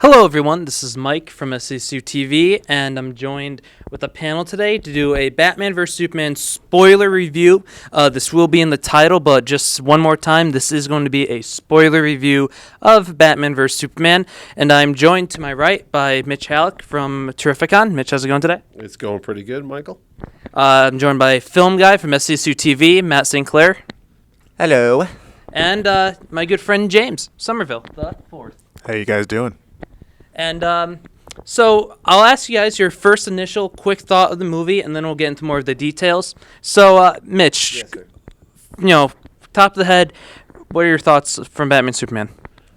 Hello, everyone. This is Mike from SCSU TV, and I'm joined with a panel today to do a Batman vs. Superman spoiler review. This will be in the title, but just one more time, this is going to be a spoiler review of Batman vs. Superman. And I'm joined to my right by Mitch Hallock from Terrificon. Mitch, how's it going today? It's going pretty good, Michael. I'm joined by film guy from SCSU TV, Matt St. Clair. Hello. And my good friend James Summerville, the fourth. How you guys doing? And so I'll ask you guys your first initial quick thought of the movie, and then we'll get into more of the details. So, Mitch, Yes, top of the head, what are your thoughts from Batman Superman?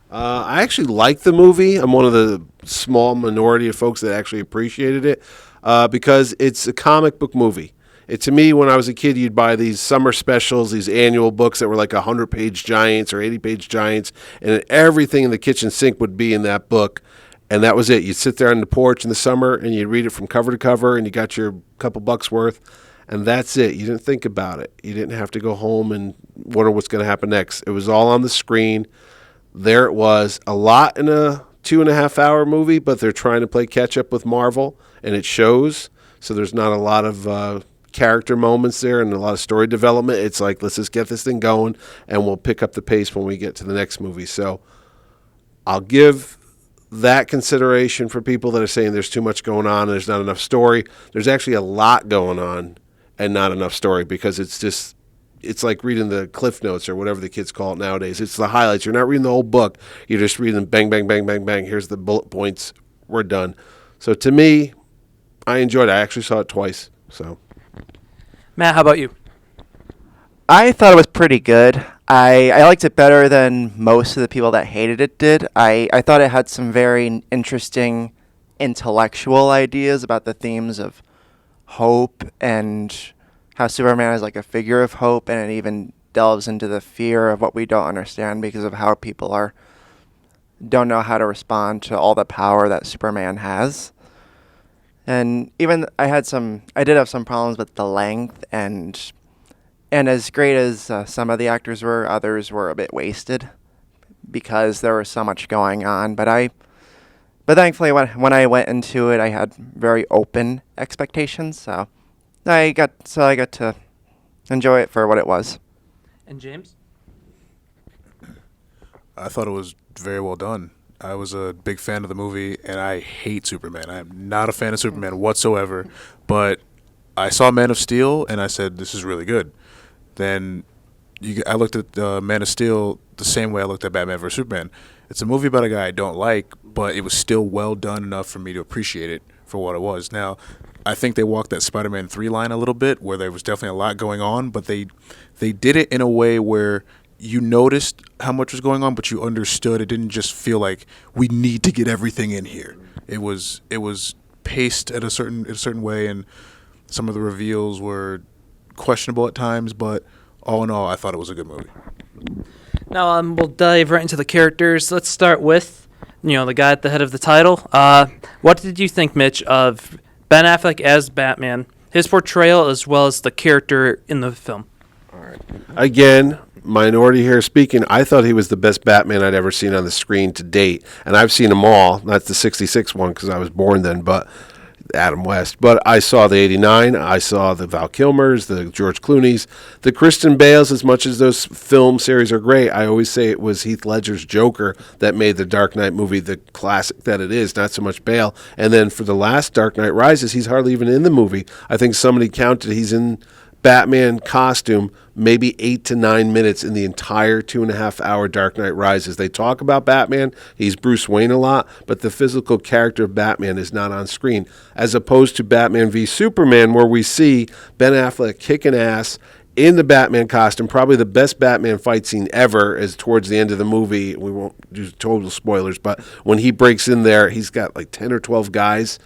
I actually like the movie. I'm one of the small minority of folks that actually appreciated it because it's a comic book movie. To me, when I was a kid, you'd buy these summer specials, these annual books that were like 100-page giants or 80-page giants, and everything in the kitchen sink would be in that book. And that was it. You'd sit there on the porch in the summer and you'd read it from cover to cover and you got your couple bucks worth. And that's it. You didn't think about it. You didn't have to go home and wonder what's going to happen next. It was all on the screen. There it was. A lot in a 2.5-hour movie, but they're trying to play catch up with Marvel, and it shows. So there's not a lot of character moments there and a lot of story development. It's like, let's just get this thing going and we'll pick up the pace when we get to the next movie. So I'll give that consideration for people that are saying there's too much going on and there's not enough story. There's actually a lot going on and not enough story because it's like reading the Cliff Notes or whatever the kids call it nowadays. It's the highlights. You're not reading the whole book. You're just reading bang, bang, bang, bang, bang. Here's the bullet points. We're done. So to me, I enjoyed it. I actually saw it twice. So, Matt, how about you? I thought it was pretty good. I liked it better than most of the people that hated it did. I thought it had some very interesting intellectual ideas about the themes of hope and how Superman is like a figure of hope, and it even delves into the fear of what we don't understand because of how people don't know how to respond to all the power that Superman has. And even I did have some problems with the length, and as great as some of the actors were, others were a bit wasted because there was so much going on. But thankfully, when I went into it, I had very open expectations, so I got to enjoy it for what it was. And James? I thought it was very well done. I was a big fan of the movie, and I hate Superman. I am not a fan of Superman whatsoever, but I saw Man of Steel, and I said, this is really good. Then I looked at Man of Steel the same way I looked at Batman vs. Superman. It's a movie about a guy I don't like, but it was still well done enough for me to appreciate it for what it was. Now, I think they walked that Spider-Man 3 line a little bit, where there was definitely a lot going on, but they did it in a way where you noticed how much was going on, but you understood. It didn't just feel like we need to get everything in here. It was paced at a certain way, and some of the reveals were questionable at times, but all in all, I thought it was a good movie. Now we'll dive right into the characters. Let's start with, the guy at the head of the title. What did you think, Mitch, of Ben Affleck as Batman, his portrayal as well as the character in the film? all right. Again, minority here speaking, I thought he was the best Batman I'd ever seen on the screen to date. And I've seen them all, not the 66 one because I was born then, but Adam West. But I saw the 89, I saw the Val Kilmers, the George Clooney's, the Kristen Bales. As much as those film series are great, I always say it was Heath Ledger's Joker that made the Dark Knight movie the classic that it is, not so much Bale. And then for the last Dark Knight Rises, he's hardly even in the movie. I think somebody counted he's in Batman costume maybe 8 to 9 minutes in the entire 2.5-hour Dark Knight Rises. They talk about Batman, he's Bruce Wayne a lot, but the physical character of Batman is not on screen, as opposed to Batman v Superman, where we see Ben Affleck kicking ass in the Batman costume. Probably the best Batman fight scene ever is towards the end of the movie. We won't do total spoilers, but when he breaks in there, he's got like 10 or 12 guys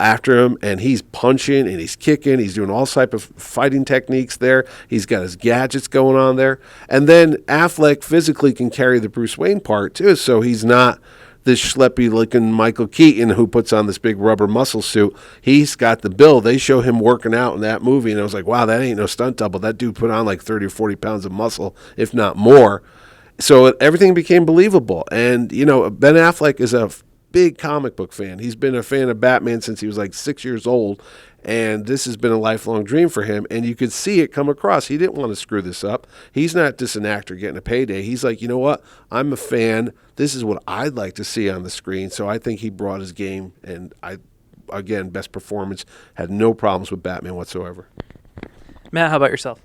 after him, and he's punching and he's kicking. He's doing all type of fighting techniques there. He's got his gadgets going on there. And then Affleck physically can carry the Bruce Wayne part too, so he's not this schleppy-looking Michael Keaton who puts on this big rubber muscle suit. He's got the build. They show him working out in that movie, and I was like, wow, that ain't no stunt double. That dude put on like 30 or 40 pounds of muscle, if not more. So everything became believable. And, Ben Affleck is a big comic book fan. He's been a fan of Batman since he was like 6 years old, and this has been a lifelong dream for him, and you could see it come across. He didn't want to screw this up. He's not just an actor getting a payday. He's like, you know what? I'm a fan. This is what I'd like to see on the screen, so I think he brought his game, and again, best performance, had no problems with Batman whatsoever. Matt, how about yourself?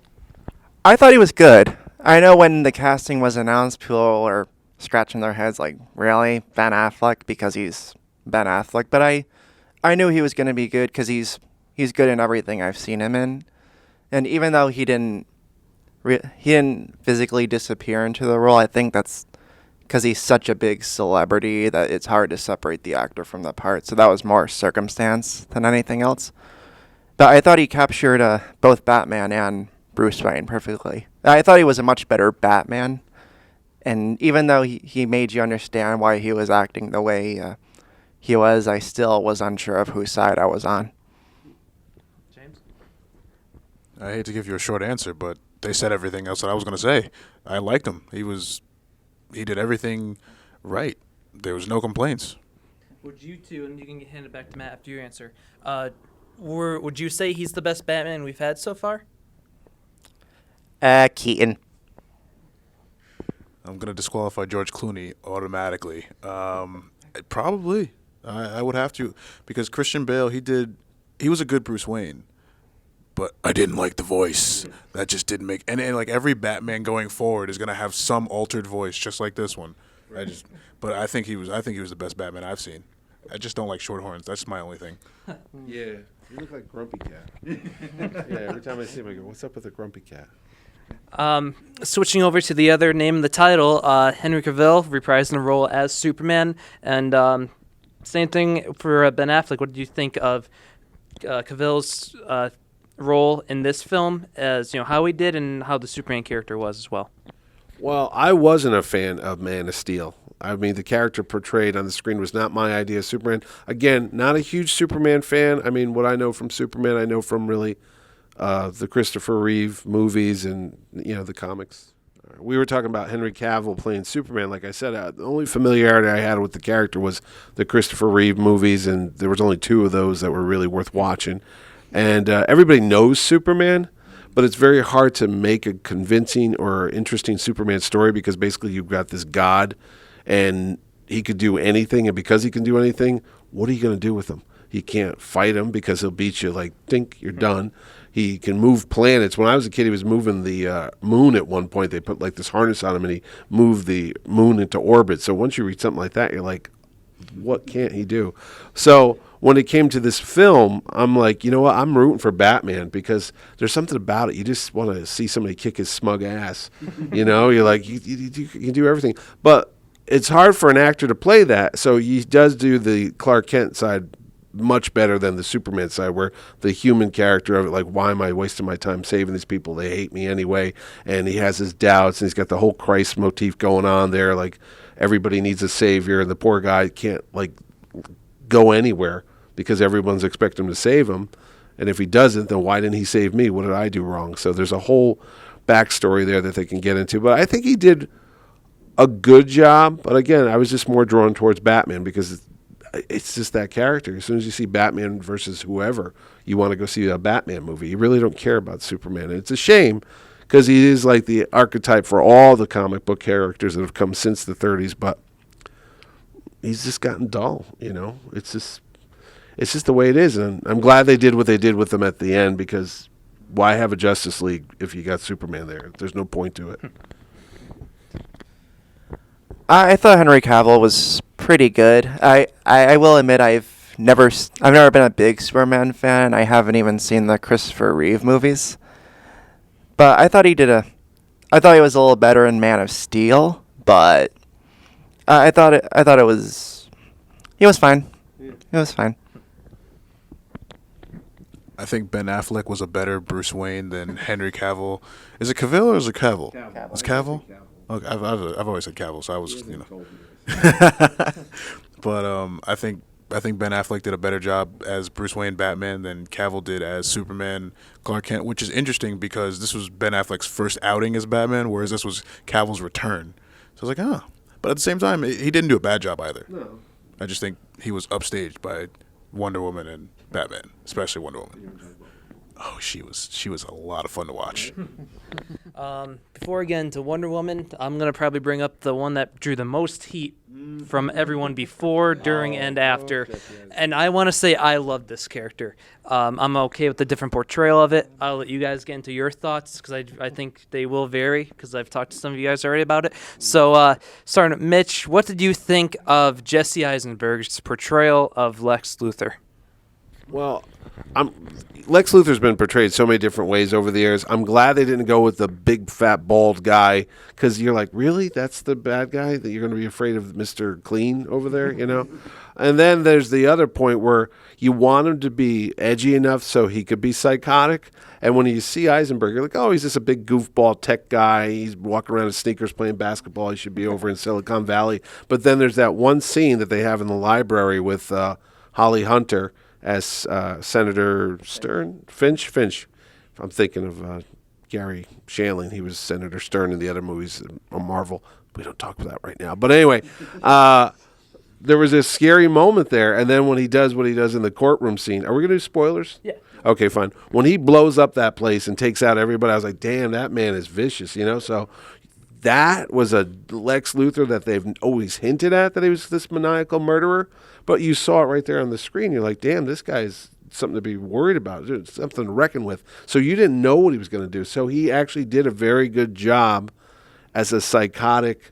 I thought he was good. I know when the casting was announced, people were scratching their heads like, really? Ben Affleck? Because he's Ben Affleck. But I knew he was going to be good because he's good in everything I've seen him in. And even though he didn't physically disappear into the role, I think that's because he's such a big celebrity that it's hard to separate the actor from the part. So that was more circumstance than anything else. But I thought he captured both Batman and Bruce Wayne perfectly. I thought he was a much better Batman. And even though he made you understand why he was acting the way he was, I still was unsure of whose side I was on. James? I hate to give you a short answer, but they said everything else that I was going to say. I liked him. He did everything right. There was no complaints. Would you two, and you can hand it back to Matt after your answer, would you say he's the best Batman we've had so far? Keaton. I'm going to disqualify George Clooney automatically. Probably. I would have to, because Christian Bale, he was a good Bruce Wayne, but I didn't like the voice. That just didn't make, and like every Batman going forward is going to have some altered voice, just like this one. But I think he was the best Batman I've seen. I just don't like short horns. That's my only thing. Yeah, you look like Grumpy Cat. Yeah, every time I see him, I go, what's up with the Grumpy Cat? Switching over to the other name in the title, Henry Cavill reprising the role as Superman, and same thing for Ben Affleck. What did you think of Cavill's role in this film, as how he did and how the Superman character was as well? Well, I wasn't a fan of Man of Steel. I mean, the character portrayed on the screen was not my idea of Superman. Again, not a huge Superman fan. I mean, what I know from Superman, I know from really the Christopher Reeve movies and, the comics. We were talking about Henry Cavill playing Superman. Like I said, the only familiarity I had with the character was the Christopher Reeve movies, and there was only 2 of those that were really worth watching. And everybody knows Superman, but it's very hard to make a convincing or interesting Superman story because basically you've got this god, and he could do anything, and because he can do anything, what are you going to do with him? You can't fight him because he'll beat you like, think, you're done. He can move planets. When I was a kid, he was moving the moon at one point. They put like this harness on him, and he moved the moon into orbit. So once you read something like that, you're like, what can't he do? So when it came to this film, I'm like, you know what? I'm rooting for Batman because there's something about it. You just want to see somebody kick his smug ass. You're like, you can do everything. But it's hard for an actor to play that. So he does do the Clark Kent side much better than the Superman side, where the human character of it, like, why am I wasting my time saving these people? They hate me anyway. And he has his doubts, and he's got the whole Christ motif going on there. Like, everybody needs a savior, and the poor guy can't, like, go anywhere because everyone's expecting him to save him. And if he doesn't, then why didn't he save me? What did I do wrong? So there's a whole backstory there that they can get into. But I think he did a good job. But again, I was just more drawn towards Batman because it's just that character. As soon as you see Batman versus whoever, you want to go see a Batman movie. You really don't care about Superman. And it's a shame because he is like the archetype for all the comic book characters that have come since the 30s. But he's just gotten dull, It's just the way it is. And I'm glad they did what they did with him at the end, because why have a Justice League if you got Superman there? There's no point to it. I thought Henry Cavill was pretty good. I will admit I've never been a big Superman fan. I haven't even seen the Christopher Reeve movies. But I thought he was a little better in Man of Steel, but he was fine. Yeah. He was fine. I think Ben Affleck was a better Bruce Wayne than Henry Cavill. Is it Cavill or is it Cavill? Cavill. It's Cavill? Okay, I've always said Cavill, so I was, But I think Ben Affleck did a better job as Bruce Wayne Batman than Cavill did as Superman Clark Kent, which is interesting because this was Ben Affleck's first outing as Batman, whereas this was Cavill's return. So I was like, But at the same time, he didn't do a bad job either. No. I just think he was upstaged by Wonder Woman and Batman, especially Wonder Woman. Oh, she was a lot of fun to watch. Before we get into Wonder Woman, I'm going to probably bring up the one that drew the most heat from everyone before, during, and after. And I want to say I love this character. I'm okay with the different portrayal of it. I'll let you guys get into your thoughts because I think they will vary because I've talked to some of you guys already about it. So starting with Mitch, what did you think of Jesse Eisenberg's portrayal of Lex Luthor? Well, Lex Luthor's been portrayed so many different ways over the years. I'm glad they didn't go with the big, fat, bald guy because you're like, really? That's the bad guy that you're going to be afraid of Mr. Clean over there, you know? And then there's the other point where you want him to be edgy enough so he could be psychotic. And when you see Eisenberg, you're like, oh, he's just a big goofball tech guy. He's walking around in sneakers playing basketball. He should be over in Silicon Valley. But then there's that one scene that they have in the library with Holly Hunter as Senator Finch. I'm thinking of Gary Shandling. He was Senator Stern in the other movies on Marvel. We don't talk about that right now. But anyway, there was a scary moment there. And then when he does what he does in the courtroom scene, are we going to do spoilers? Yeah. Okay, fine. When he blows up that place and takes out everybody, I was like, damn, that man is vicious, you know? So that was a Lex Luthor that they've always hinted at, that he was this maniacal murderer. But you saw it right there on the screen. You're like, damn, this guy's something to be worried about. It's something to reckon with. So you didn't know what he was going to do. So he actually did a very good job as a psychotic,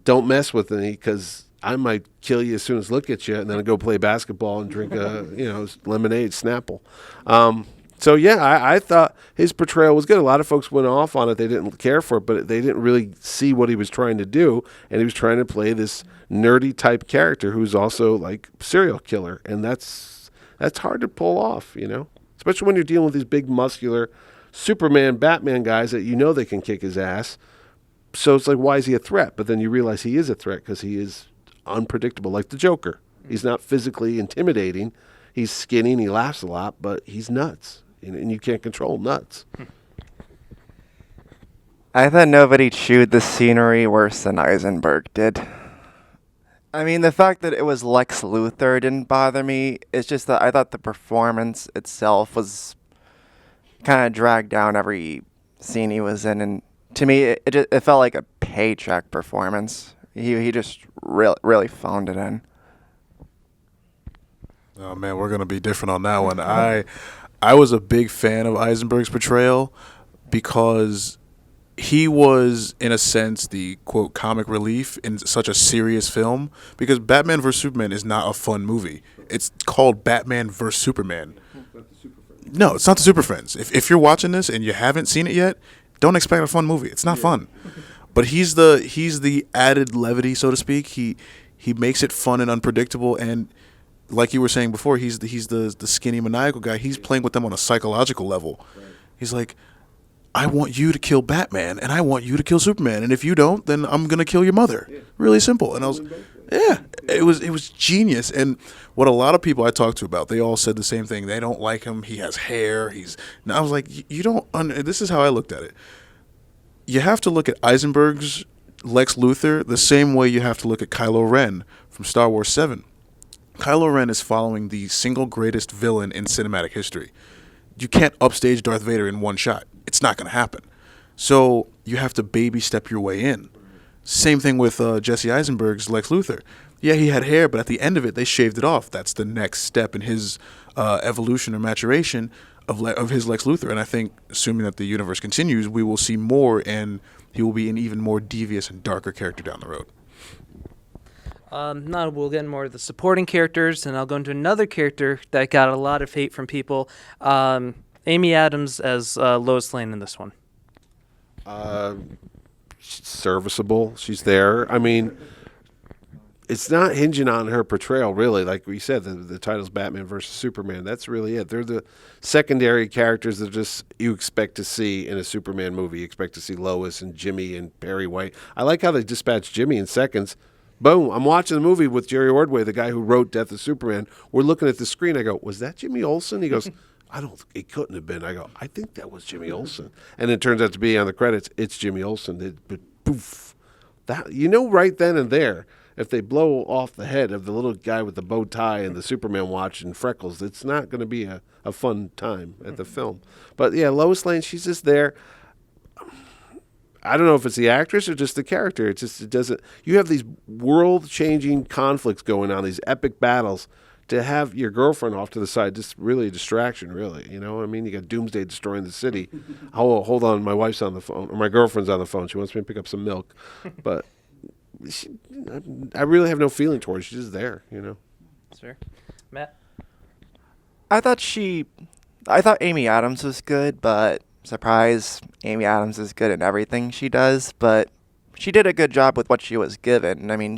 don't mess with me because I might kill you as soon as I look at you, and then I go play basketball and drink lemonade, Snapple. So, yeah, I thought his portrayal was good. A lot of folks went off on it. They didn't care for it, but they didn't really see what he was trying to do. And he was trying to play this nerdy type character who's also like serial killer. And that's hard to pull off, you know, especially when you're dealing with these big muscular Superman, Batman guys that you know they can kick his ass. So it's like, why is he a threat? But then you realize he is a threat because he is unpredictable, like the Joker. He's not physically intimidating. He's skinny and he laughs a lot, but he's nuts. And you can't control nuts. I thought nobody chewed the scenery worse than Eisenberg did. I mean, the fact that it was Lex Luthor didn't bother me. It's just that I thought the performance itself was kind of dragged down every scene he was in. And to me, it felt like a paycheck performance. He just really phoned it in. Oh, man, we're going to be different on that one. I was a big fan of Eisenberg's portrayal because he was, in a sense, the, quote, comic relief in such a serious film because Batman vs. Superman is not a fun movie. It's called Batman vs. Superman. No, it's not the Super Friends. If you're watching this and you haven't seen it yet, don't expect a fun movie. It's not fun. But he's the added levity, so to speak. He makes it fun and unpredictable, and like you were saying before, he's the skinny maniacal guy. He's playing with them on a psychological level. Right. He's like, I want you to kill Batman, and I want you to kill Superman, and if you don't, then I'm gonna kill your mother. Yeah. Really simple. And I was, it was genius. And what a lot of people I talked to about, they all said the same thing. They don't like him. He has hair. And I was like, you don't. This is how I looked at it. You have to look at Eisenberg's Lex Luthor the same way you have to look at Kylo Ren from Star Wars 7. Kylo Ren is following the single greatest villain in cinematic history. You can't upstage Darth Vader in one shot. It's not going to happen. So you have to baby step your way in. Same thing with Jesse Eisenberg's Lex Luthor. Yeah, he had hair, but at the end of it, they shaved it off. That's the next step in his evolution or maturation of his Lex Luthor. And I think, assuming that the universe continues, we will see more, and he will be an even more devious and darker character down the road. Now we'll get more of the supporting characters, and I'll go into another character that got a lot of hate from people. Amy Adams as Lois Lane in this one. Serviceable. She's there. I mean, it's not hinging on her portrayal, really. Like we said, the title's Batman versus Superman. That's really it. They're the secondary characters that just you expect to see in a Superman movie. You expect to see Lois and Jimmy and Perry White. I like how they dispatch Jimmy in seconds. Boom, I'm watching the movie with Jerry Ordway, the guy who wrote Death of Superman. We're looking at the screen. I go, was that Jimmy Olsen? He goes, it couldn't have been. I go, I think that was Jimmy Olsen. And it turns out to be on the credits, it's Jimmy Olsen. But poof. That, right then and there, if they blow off the head of the little guy with the bow tie and the Superman watch and freckles, it's not going to be a fun time at the film. But yeah, Lois Lane, she's just there. I don't know if it's the actress or just the character. It doesn't. You have these world-changing conflicts going on, these epic battles. To have your girlfriend off to the side, just really a distraction, really. You know, I mean, you got Doomsday destroying the city. Oh, hold on, my wife's on the phone, or my girlfriend's on the phone. She wants me to pick up some milk, but I really have no feeling towards her. She's just there, you know. Sure. Matt? I thought Amy Adams was good, but surprise, Amy Adams is good in everything she does, but she did a good job with what she was given. I mean,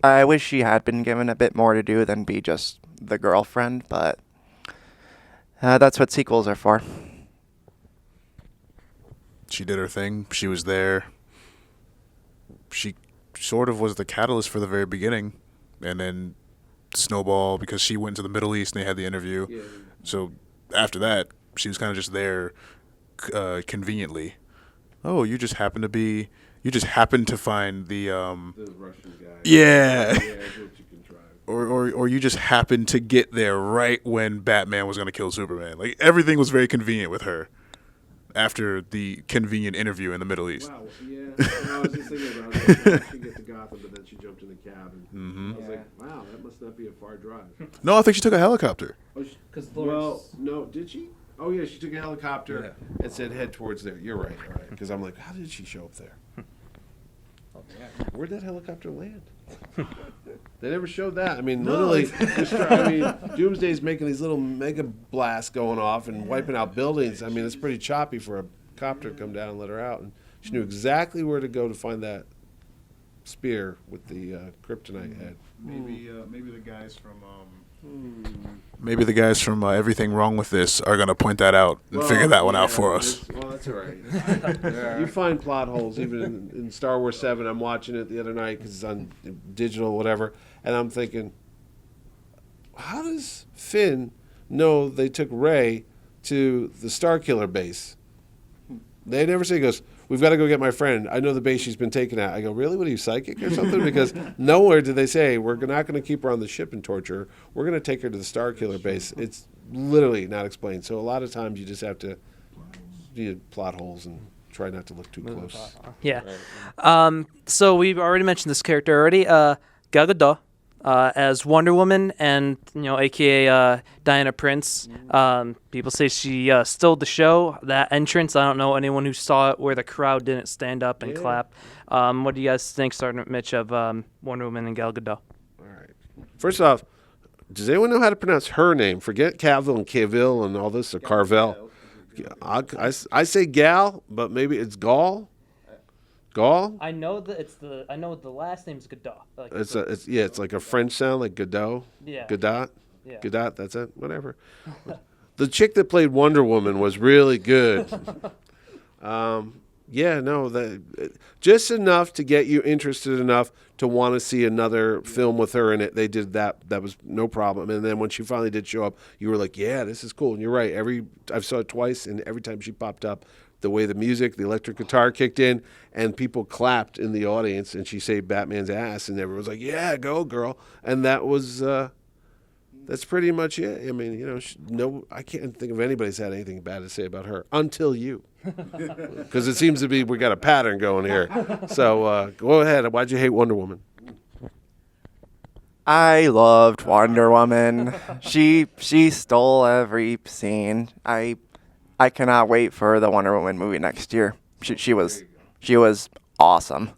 I wish she had been given a bit more to do than be just the girlfriend, but that's what sequels are for. She did her thing. She was there. She sort of was the catalyst for the very beginning, and then snowball because she went to the Middle East and they had the interview. Yeah. So after that, she was kind of just there conveniently. Oh, you just happened to find the Russian guy. Yeah. Yeah, or you just happened to get there right when Batman was going to kill Superman. Like, everything was very convenient with her after the convenient interview in the Middle East. Wow, yeah. I was just thinking about it. She get to Gotham, but then she jumped in the cab. And I was like, wow, that must not be a far drive. No, I think she took a helicopter. Well, no, did she? Oh, yeah, she took a helicopter and said head towards there. You're right, all right. Because I'm like, how did she show up there? Where'd that helicopter land? They never showed that. I mean, literally, Doomsday's making these little mega blasts going off and wiping out buildings. I mean, it's pretty choppy for a copter to come down and let her out. And she knew exactly where to go to find that spear with the kryptonite head. Maybe the guys from maybe the guys from Everything Wrong with This are going to point that out and figure that one out for us. Well, that's all right. You find plot holes even in Star Wars 7. I'm watching it the other night because it's on digital or whatever, and I'm thinking, how does Finn know they took Rey to the Starkiller base? They never say, he goes, we've got to go get my friend. I know the base she's been taken at. I go, really? What are you, psychic or something? Because nowhere did they say, we're not going to keep her on the ship and torture her. We're going to take her to the Starkiller base. It's literally not explained. So a lot of times you just have to plot holes and try not to look too close. Yeah. So we've already mentioned this character already. Gal Gadot. As Wonder Woman and, AKA Diana Prince. People say she stole the show, that entrance. I don't know anyone who saw it where the crowd didn't stand up and clap. What do you guys think, Sergeant Mitch, of Wonder Woman and Gal Gadot? All right. First off, does anyone know how to pronounce her name? Forget Cavill and Cavill and all this, or Carvel. I say Gal, but maybe it's Gal. Gaul? I know the last name's Gadot. Like it's like a French sound, like Godot. Yeah. Gadot. Yeah. Gadot. That's it. Whatever. The chick that played Wonder Woman was really good. Just enough to get you interested enough to want to see another film with her in it. They did that. That was no problem. And then when she finally did show up, you were like, yeah, this is cool. And you're right. I've saw it twice, and every time she popped up, the way the music, the electric guitar kicked in, and people clapped in the audience, and she saved Batman's ass, and everyone was like, yeah, go, girl. And that was, that's pretty much it. I mean, I can't think of anybody's had anything bad to say about her until you. Because it seems to be we got a pattern going here. So go ahead. Why'd you hate Wonder Woman? I loved Wonder Woman. She stole every scene. I cannot wait for the Wonder Woman movie next year. She was awesome.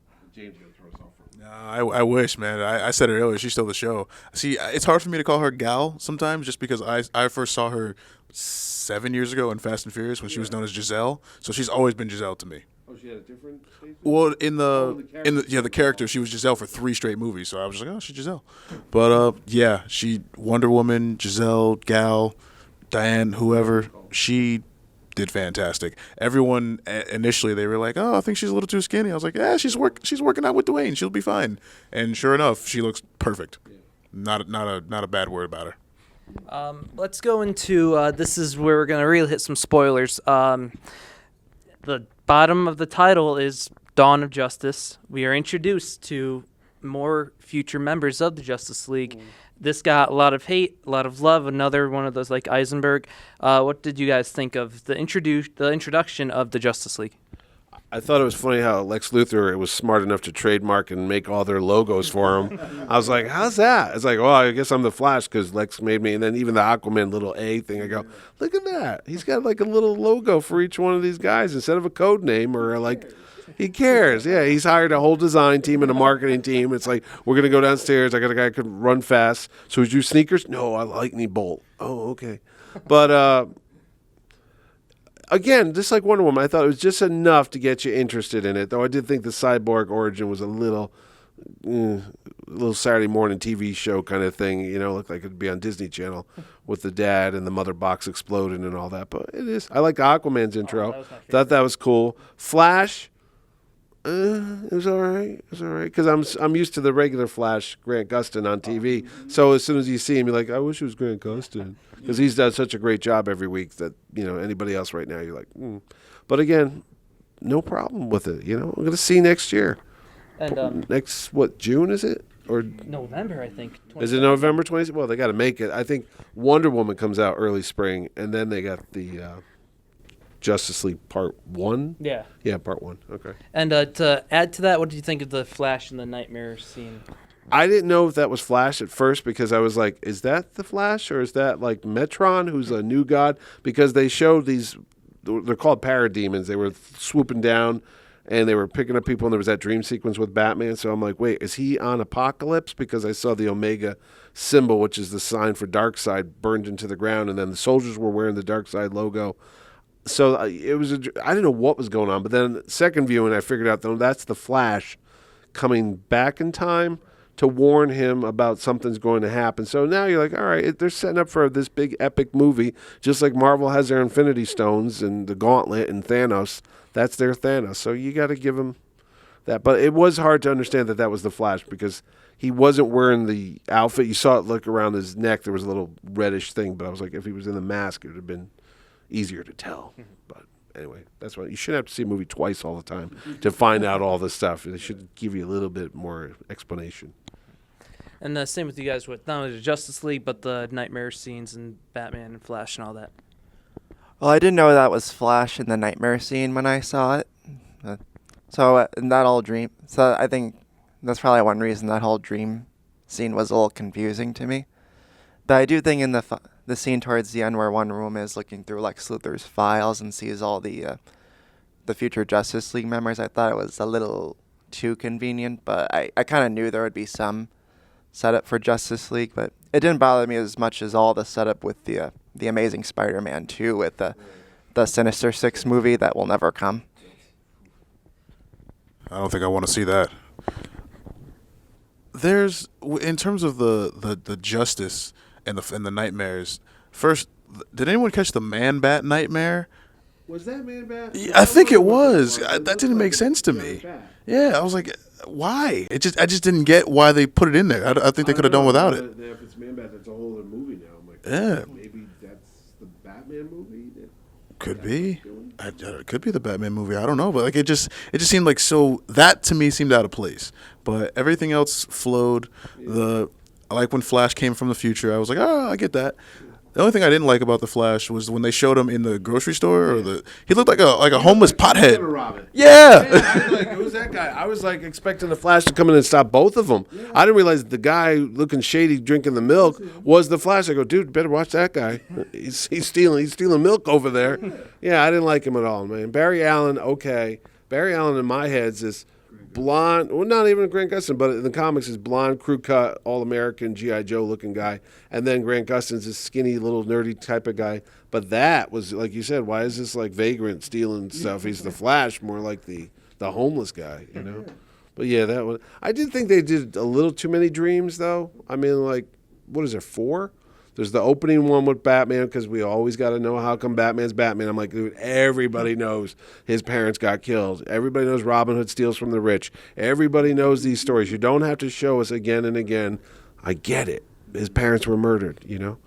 I wish, man. I said it earlier. She stole the show. See, it's hard for me to call her Gal sometimes, just because I first saw her 7 years ago in Fast and Furious when she was known as Giselle. So she's always been Giselle to me. Oh, she had a different stage? Well, in the character, she was Giselle for 3 straight movies. So I was just like, oh, she's Giselle. But she Wonder Woman, Giselle, Gal, Diane, whoever. She did fantastic. Everyone initially they were like, "Oh, I think she's a little too skinny." I was like, "Yeah, she's working out with Dwayne. She'll be fine." And sure enough, she looks perfect. Yeah. Not a bad word about her. Let's go into this is where we're gonna really hit some spoilers. The bottom of the title is Dawn of Justice. We are introduced to more future members of the Justice League. This got a lot of hate, a lot of love. Another one of those like Eisenberg. What did you guys think of the introduction of the Justice League? I thought it was funny how Lex Luthor was smart enough to trademark and make all their logos for him. I was like, how's that? It's like, well, I guess I'm the Flash because Lex made me. And then even the Aquaman little A thing, I go, look at that. He's got like a little logo for each one of these guys instead of a code name or like, he cares. Yeah, he's hired a whole design team and a marketing team. It's like, we're going to go downstairs. I got a guy who can run fast. So is you sneakers? No, I lightning bolt. Oh, okay. But, again, just like Wonder Woman, I thought it was just enough to get you interested in it. Though I did think the Cyborg origin was a little Saturday morning TV show kind of thing. You know, looked like it'd be on Disney Channel with the dad and the mother box exploding and all that. But it is. I like Aquaman's intro. Thought that was cool. Flash. It was all right. It was all right because I'm used to the regular Flash, Grant Gustin on TV. So as soon as you see him, you're like, I wish it was Grant Gustin because he's done such a great job every week that anybody else right now you're like. But again, no problem with it. I'm gonna see next year. And next June is it or November? I think. Is it November 20th? Well, they got to make it. I think Wonder Woman comes out early spring, and then they got the. Justice League Part 1? Yeah. Yeah, Part 1. Okay. And to add to that, what did you think of the Flash and the Nightmare scene? I didn't know if that was Flash at first because I was like, is that the Flash or is that like Metron, who's a new god? Because they showed these, they're called parademons. They were swooping down and they were picking up people and there was that dream sequence with Batman. So I'm like, wait, is he on Apocalypse? Because I saw the Omega symbol, which is the sign for Darkseid, burned into the ground. And then the soldiers were wearing the Darkseid logo. So it was. I didn't know what was going on, but then second viewing, I figured out though that's the Flash coming back in time to warn him about something's going to happen. So now you're like, all right, they're setting up for this big epic movie, just like Marvel has their Infinity Stones and the Gauntlet and Thanos. That's their Thanos. So you got to give him that. But it was hard to understand that was the Flash because he wasn't wearing the outfit. You saw it look around his neck. There was a little reddish thing, but I was like, if he was in the mask, it would have been easier to tell. But anyway, that's why you shouldn't have to see a movie twice all the time to find out all this stuff. They should give you a little bit more explanation. And the same with you guys with not only the Justice League, but the Nightmare scenes and Batman and Flash and all that. Well, I didn't know that was Flash in the Nightmare scene when I saw it. In that whole dream. So I think that's probably one reason that whole dream scene was a little confusing to me. But I do think in the scene towards the end where Wonder Woman is looking through Lex Luthor's files and sees all the future Justice League members, I thought it was a little too convenient. But I kind of knew there would be some setup for Justice League, but it didn't bother me as much as all the setup with the Amazing Spider-Man 2 with the Sinister Six movie that will never come. I don't think I want to see that. There's, in terms of the Justice and the nightmares. First, did anyone catch the Man-Bat nightmare? Was that Man-Bat? Yeah, I think it was. That didn't make sense to me. Yeah, I was like, why? I just didn't get why they put it in there. I think they could have done without it. If it's Man-Bat, that's a whole other movie now. I'm like, yeah. Maybe that's the Batman movie? Could be. It could be the Batman movie. I don't know, but like it just seemed like so. That to me seemed out of place. But everything else flowed. I like when Flash came from the future. I was like, I get that. The only thing I didn't like about the Flash was when they showed him in the grocery store, he looked like a homeless pothead. Yeah. I was like, who's that guy? I was like expecting the Flash to come in and stop both of them. Yeah. I didn't realize the guy looking shady drinking the milk was the Flash. I go, dude, better watch that guy. He's stealing milk over there. Yeah, I didn't like him at all, man. Barry Allen, okay. Barry Allen in my head's this blonde, well, not even Grant Gustin, but in the comics is blonde, crew cut, all-American, G.I. Joe looking guy. And then Grant Gustin's this skinny, little nerdy type of guy. But that was, like you said, why is this like vagrant stealing stuff? He's the Flash, more like the homeless guy, you know? But yeah, that one. I did think they did a little too many dreams, though. I mean, like, what is there, 4? There's the opening one with Batman because we always got to know how come Batman's Batman. I'm like, dude, everybody knows his parents got killed. Everybody knows Robin Hood steals from the rich. Everybody knows these stories. You don't have to show us again and again. I get it. His parents were murdered, you know?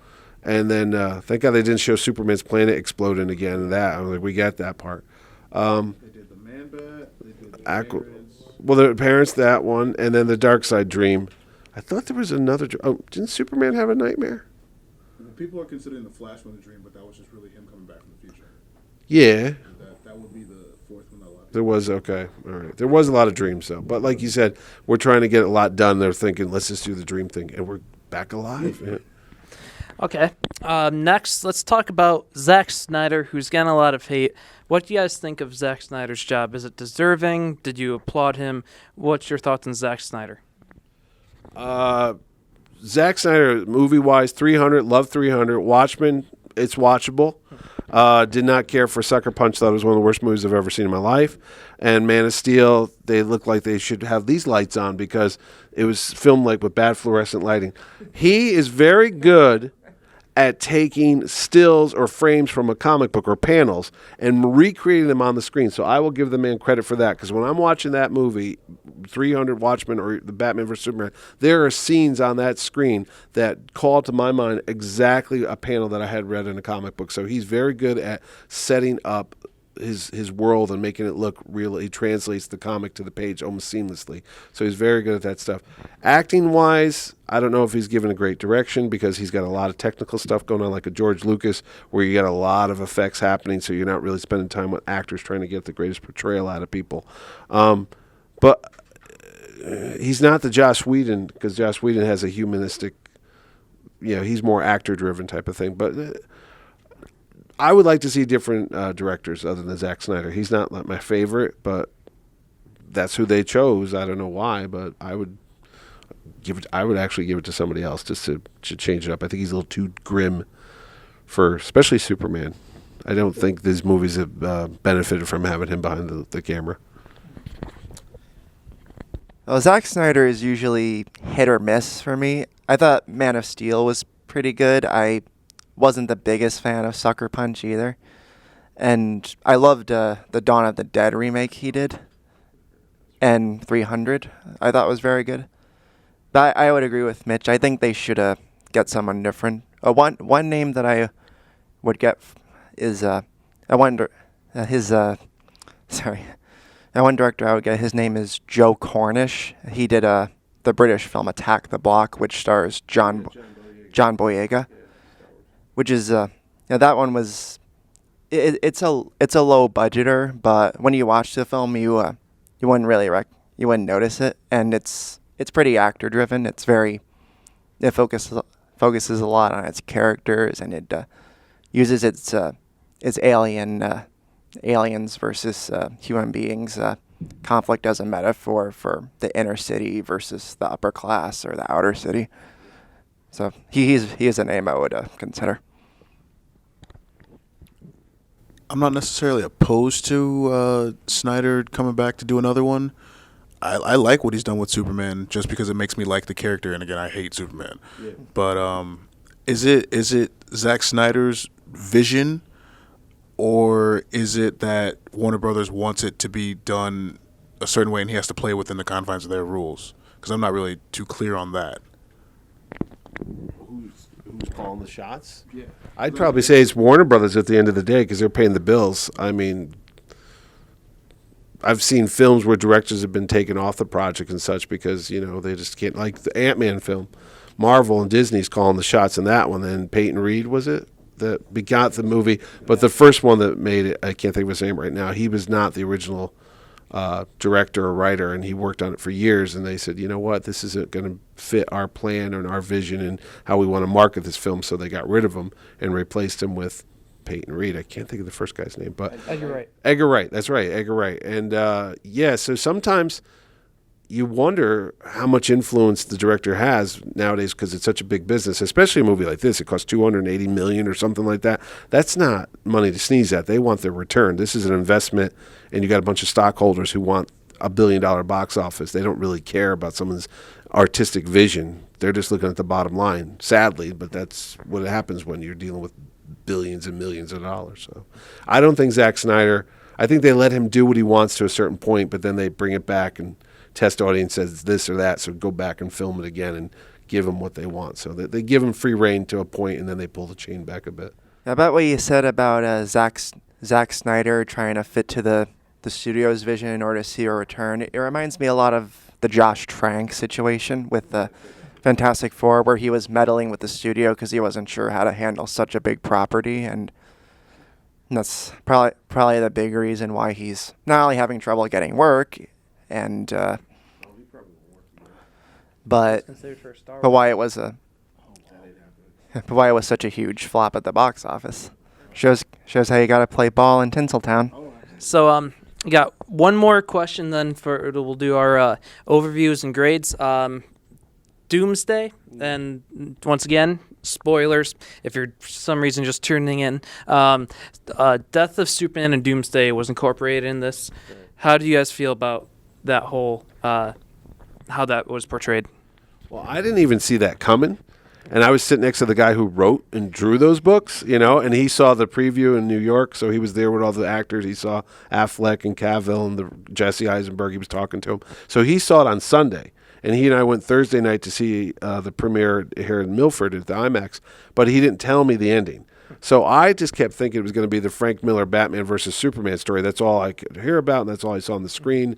And then thank God they didn't show Superman's planet exploding again. And that, I was like, we got that part. They did the Man-Bat. They did the Vagrants. Well, the parents, that one, and then the Dark Side Dream. I thought there was another. Oh, didn't Superman have a nightmare? People are considering the Flash one a dream, but that was just really him coming back from the future. Yeah. That would be the fourth one. There was, okay, all right. There was a lot of dreams, though. But like you said, we're trying to get a lot done. They're thinking, let's just do the dream thing. And we're back alive. Yeah. Okay. Next, let's talk about Zack Snyder, who's getting a lot of hate. What do you guys think of Zack Snyder's job? Is it deserving? Did you applaud him? What's your thoughts on Zack Snyder? Zack Snyder, movie-wise, 300, love 300. Watchmen, it's watchable. Did not care for Sucker Punch. Thought it was one of the worst movies I've ever seen in my life. And Man of Steel, they look like they should have these lights on because it was filmed like with bad fluorescent lighting. He is very good at taking stills or frames from a comic book or panels and recreating them on the screen. So I will give the man credit for that, because when I'm watching that movie, 300, Watchmen, or the Batman vs. Superman, there are scenes on that screen that call to my mind exactly a panel that I had read in a comic book. So he's very good at setting up his world and making it look real. He translates the comic to the page almost seamlessly. So he's very good at that stuff. Acting wise, I don't know if he's given a great direction, because he's got a lot of technical stuff going on, like a George Lucas, where you got a lot of effects happening, so you're not really spending time with actors trying to get the greatest portrayal out of people. But he's not the Joss Whedon, because Joss Whedon has a humanistic, he's more actor driven type of thing. But I would like to see different directors other than Zack Snyder. He's not like my favorite, but that's who they chose. I don't know why, but I would actually give it to somebody else just to change it up. I think he's a little too grim for, especially Superman. I don't think these movies have benefited from having him behind the camera. Well, Zack Snyder is usually hit or miss for me. I thought Man of Steel was pretty good. I wasn't the biggest fan of Sucker Punch either. And I loved the Dawn of the Dead remake he did. And 300, I thought was very good. But I would agree with Mitch. I think they should get someone different. One name that I would get is one director I would get, his name is Joe Cornish. He did the British film Attack the Block, which stars John Boyega, which is that one was it's a low budgeter, but when you watch the film, you wouldn't really you wouldn't notice it, and it's pretty actor driven. It focuses a lot on its characters, and it uses its aliens versus human beings conflict as a metaphor for the inner city versus the upper class or the outer city. So he is a name I would consider. I'm not necessarily opposed to Snyder coming back to do another one. I like what he's done with Superman just because it makes me like the character, and again, I hate Superman. Yeah. But is it Zack Snyder's vision, or is it that Warner Brothers wants it to be done a certain way and he has to play within the confines of their rules? Because I'm not really too clear on that. Who's calling the shots? Yeah, I'd probably say it's Warner Brothers at the end of the day, because they're paying the bills. I mean, I've seen films where directors have been taken off the project and such because they just can't, like the Ant-Man film. Marvel and Disney's calling the shots in that one. And Peyton Reed, was it, that begot the movie? But the first one that made it, I can't think of his name right now. He was not the original director or writer, and he worked on it for years. And they said, you know what, this isn't going to fit our plan and our vision and how we want to market this film. So they got rid of him and replaced him with Peyton Reed. I can't think of the first guy's name, but Edgar Wright. Edgar Wright. That's right, Edgar Wright. And so sometimes you wonder how much influence the director has nowadays, because it's such a big business, especially a movie like this. It costs $280 million or something like that. That's not money to sneeze at. They want their return. This is an investment, and you got a bunch of stockholders who want $1 billion box office. They don't really care about someone's artistic vision. They're just looking at the bottom line, sadly, but that's what happens when you're dealing with billions and millions of dollars. So I don't think Zack Snyder, I think they let him do what he wants to a certain point, but then they bring it back and test audience says it's this or that, so go back and film it again and give them what they want. So they give him free reign to a point, and then they pull the chain back a bit. About what you said about Zack Snyder trying to fit to the the studio's vision in order to see a return. It reminds me a lot of the Josh Trank situation with the Fantastic Four, where he was meddling with the studio because he wasn't sure how to handle such a big property, and that's probably the big reason why he's not only having trouble getting work, and but why it was such a huge flop at the box office. Shows how you gotta play ball in Tinseltown. So we got one more question then we'll do our overviews and grades. Doomsday, and once again, spoilers if you're for some reason just tuning in. Death of Superman and Doomsday was incorporated in this. How do you guys feel about that whole how that was portrayed? Well, I didn't even see that coming. And I was sitting next to the guy who wrote and drew those books, and he saw the preview in New York, so he was there with all the actors. He saw Affleck and Cavill and the Jesse Eisenberg. He was talking to him. So he saw it on Sunday. And he and I went Thursday night to see the premiere here in Milford at the IMAX, but he didn't tell me the ending. So I just kept thinking it was going to be the Frank Miller Batman versus Superman story. That's all I could hear about, and that's all I saw on the screen.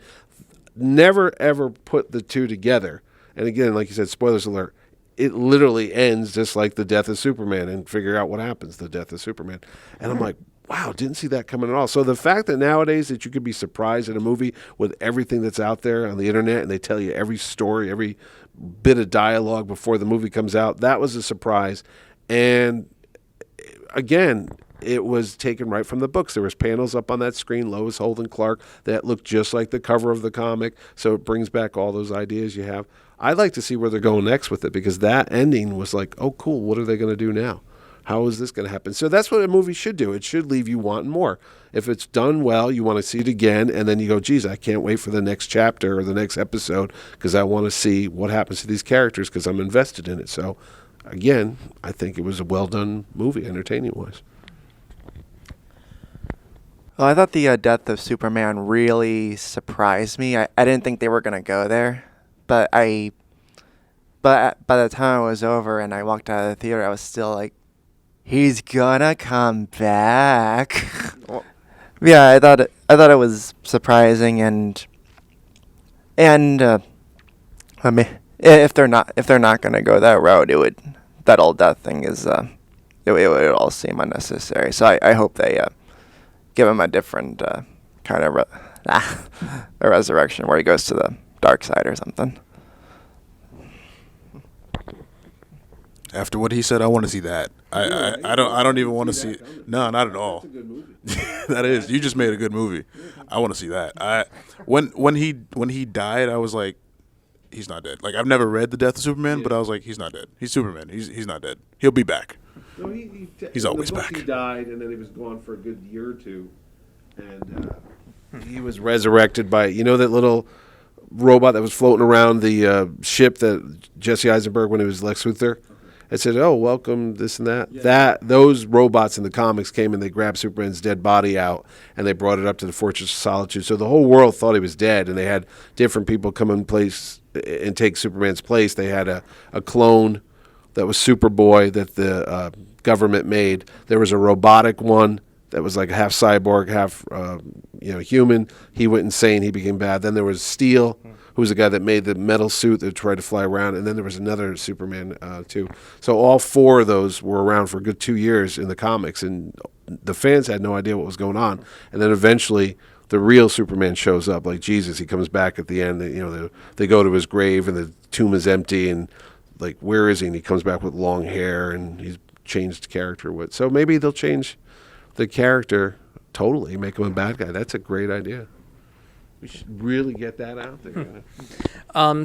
Never, ever put the two together. And again, like you said, spoilers alert, it literally ends just like the death of Superman, and figure out what happens, the death of Superman. And I'm like, wow, didn't see that coming at all. So the fact that nowadays that you could be surprised in a movie with everything that's out there on the internet, and they tell you every story, every bit of dialogue before the movie comes out, that was a surprise. And again, it was taken right from the books. There was panels up on that screen, Lois Holden Clark, that looked just like the cover of the comic. So it brings back all those ideas you have. I'd like to see where they're going next with it, because that ending was like, oh, cool, what are they going to do now? How is this going to happen? So that's what a movie should do. It should leave you wanting more. If it's done well, you want to see it again, and then you go, geez, I can't wait for the next chapter or the next episode, because I want to see what happens to these characters, because I'm invested in it. So, again, I think it was a well-done movie, entertaining-wise. Well, I thought the death of Superman really surprised me. I didn't think they were going to go there, but by the time it was over and I walked out of the theater, I was still like, he's gonna come back. Yeah, I thought it was surprising, and I mean, if they're not gonna go that route, that old death thing is it would all seem unnecessary. So I hope they give him a different kind of a resurrection where he goes to the dark side or something. After what he said, I want to see that. I don't even want to see. No, not at all. That is. You just made a good movie. I want to see that. When he died, I was like, he's not dead. Like, I've never read The Death of Superman, but I was like, he's not dead. He's Superman. He's not dead. He'll be back. No, he's always back. He died, and then he was gone for a good year or two, and he was resurrected by that little robot that was floating around the ship that Jesse Eisenberg, when he was Lex Luthor. It said, "Oh, welcome," this and that. Yeah. Those robots in the comics came and they grabbed Superman's dead body out and they brought it up to the Fortress of Solitude. So the whole world thought he was dead, and they had different people come in place and take Superman's place. They had a clone that was Superboy that the government made. There was a robotic one that was like half cyborg, half human. He went insane. He became bad. Then there was Steel, who was the guy that made the metal suit that tried to fly around. And then there was another Superman, too. So all four of those were around for a good 2 years in the comics. And the fans had no idea what was going on. And then eventually the real Superman shows up, like Jesus. He comes back at the end. They go to his grave and the tomb is empty. And, like, where is he? And he comes back with long hair and he's changed character. So maybe they'll change the character totally, make him a bad guy. That's a great idea. We should really get that out there.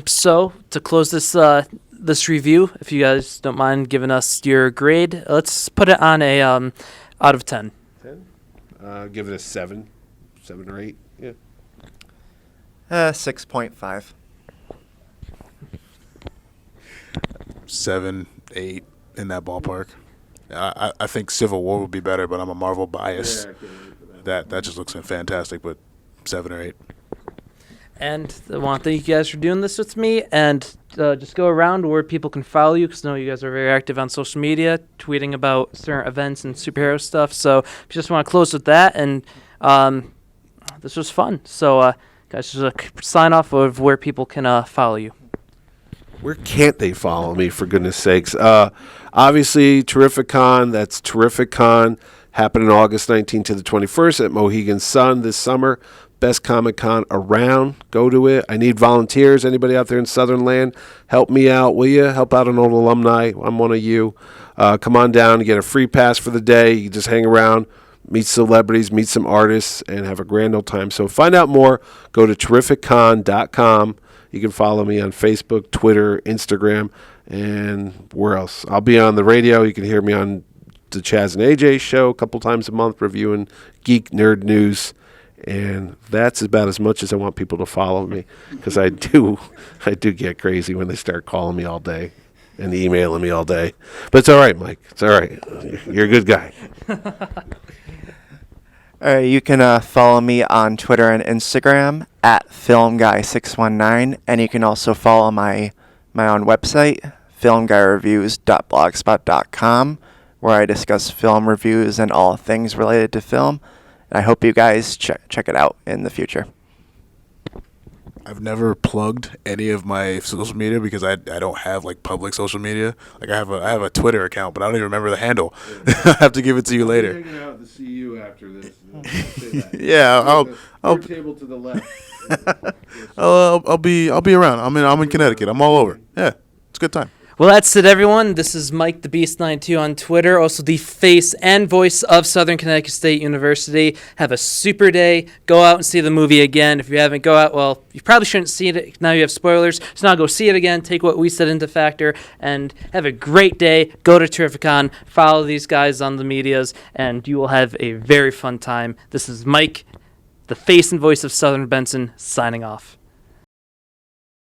So to close this review, if you guys don't mind giving us your grade, let's put it on a out of 10. 10? Give it a 7 or 8. Yeah. 6.5. 7, 8, in that ballpark. I think Civil War would be better, but I'm a Marvel bias. Yeah, that just looks fantastic, but 7 or 8. And I want to thank you guys for doing this with me, and just go around where people can follow you, because I know you guys are very active on social media, tweeting about certain events and superhero stuff. So if you just want to close with that, and this was fun. So, guys, just a sign off of where people can follow you. Where can't they follow me, for goodness sakes? Obviously, Terrificon, that's Terrificon, happening August 19th to the 21st at Mohegan Sun this summer. Best Comic-Con around. Go to it. I need volunteers. Anybody out there in Southern Land, help me out, will you? Help out an old alumni. I'm one of you. Come on down and get a free pass for the day. You just hang around, meet celebrities, meet some artists, and have a grand old time. So find out more. Go to terrificon.com. You can follow me on Facebook, Twitter, Instagram, and where else? I'll be on the radio. You can hear me on the Chaz and AJ show a couple times a month reviewing geek nerd news. And that's about as much as I want people to follow me, because I do get crazy when they start calling me all day and emailing me all day. But it's all right, Mike. It's all right. You're a good guy. All right, you can follow me on Twitter and Instagram at FilmGuy619, and you can also follow my own website, filmguyreviews.blogspot.com, where I discuss film reviews and all things related to film. And I hope you guys check it out in the future. I've never plugged any of my social media because I don't have like public social media. Like I have a Twitter account, but I don't even remember the handle. I have to give it to you later. Hanging out to see you after this. Yeah, I'll table to the left. I'll be around. I'm in Connecticut. I'm all over. Yeah, it's a good time. Well, that's it, everyone. This is Mike the Beast92 on Twitter, also the face and voice of Southern Connecticut State University. Have a super day. Go out and see the movie again. If you haven't, go out. Well, you probably shouldn't see it. Now you have spoilers. So now go see it again. Take what we said into factor and have a great day. Go to Terrificon. Follow these guys on the medias, and you will have a very fun time. This is Mike, the face and voice of Southern Bendtsen, signing off.